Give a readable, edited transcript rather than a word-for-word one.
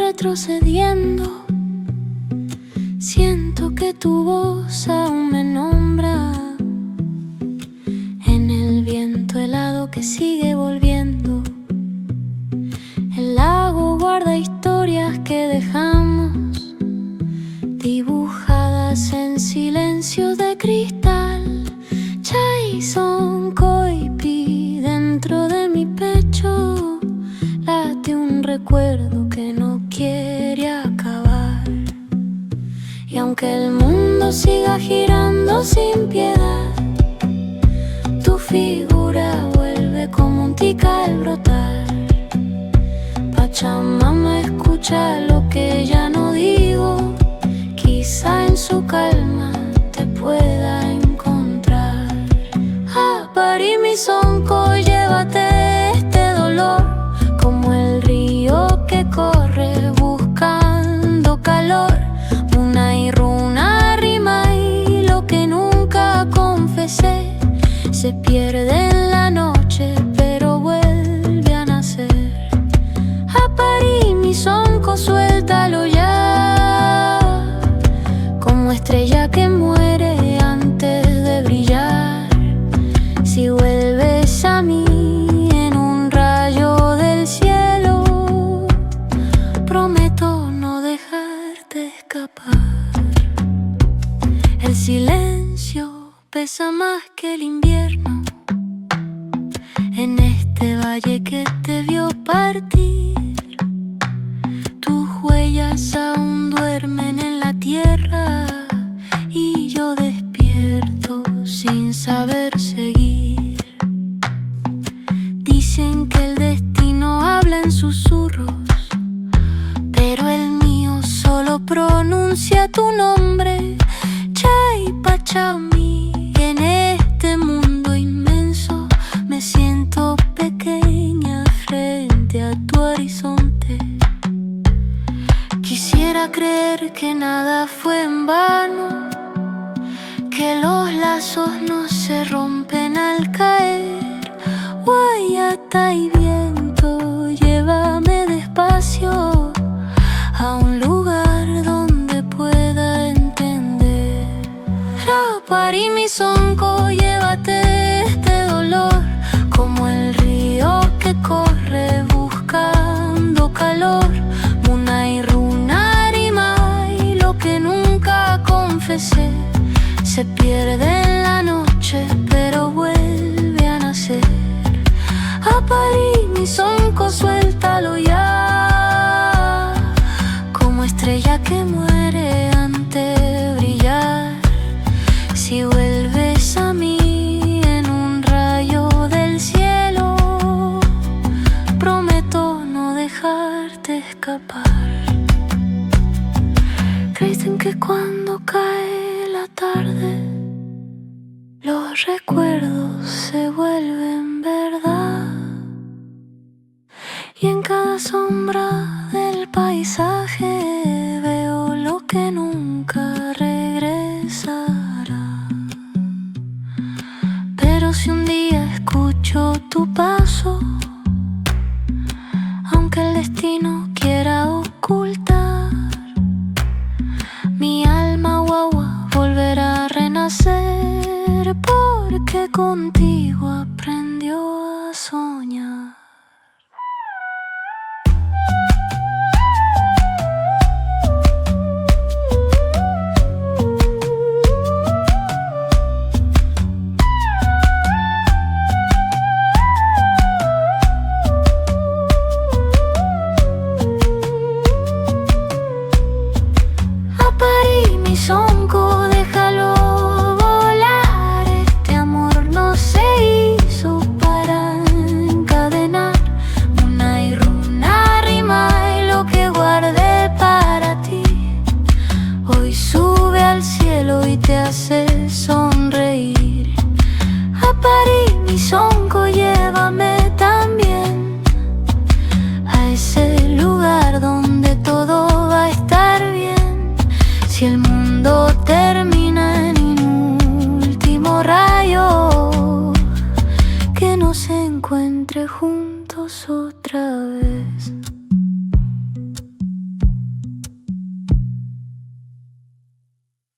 retrocediendo. Siento que tu voz aún me nombra en el viento helado que sigue volviendo. El lago guarda historias que dejamos dibujadas en silencio de cristal. Jason Coipi, dentro de mi pecho late un recuerdo que no quiere acabar. Y aunque el mundo siga girando sin piedad, tu figura vuelve como un tica al brotar. Pachamama escucha lo que ya no digo, quizá en su calma te pueda encontrar. Apari mi sonco, llévate este dolor como el río que corre buscando calor. Una y runa rima y lo que nunca confesé se pierde en la noche pero vuelve a nacer. Apari mi sonco, suéltalo ya, como estrella que muere antes de brillar. Si vuelves a mí en un rayo del cielo, prometo no dejarte escapar. El silencio pesa más que el invierno en este valle que te vio partir. Tus huellas aún duermen en la tierra y yo despierto sin saber seguir. Dicen que el destino habla en susurros, pero el mío solo pronuncia tu nombre. Chay Pachami, en este mundo inmenso me siento pequeña frente a tu horizonte. Quisiera creer que nada fue en vano, que los lazos no se rompen al caer. Guayata y viento, llévame despacio a un lugar donde pueda entender. Rapari mi sonco, llévate este dolor como el río que corre buscando calor. Muna y runa rima y lo que nunca confesé se pierde en la noche pero vuelve a nacer. Apari mi sonco, suéltalo ya, como estrella que muere antes de brillar. Si vuelves a mí en un rayo del cielo, prometo no dejarte escapar. Dicen que cuando cae la tarde los recuerdos se vuelven verdad, y en cada sombra del paisaje veo lo que nunca regresará. Pero si un día escucho tu paso, aunque el destino quiera ocultar, mi alma guagua volverá a renacer, porque contigo aprendió a soñar. Apari mi sonco, déjalo volar. Este amor no se hizo para encadenar. Una y runa rima y lo que guardé para ti hoy sube al cielo y te hace sonreír. Apari mi sonco, llévame también a ese lugar donde todo va a estar bien. Si el mundo termina en un último rayo, que nos encuentre juntos otra vez.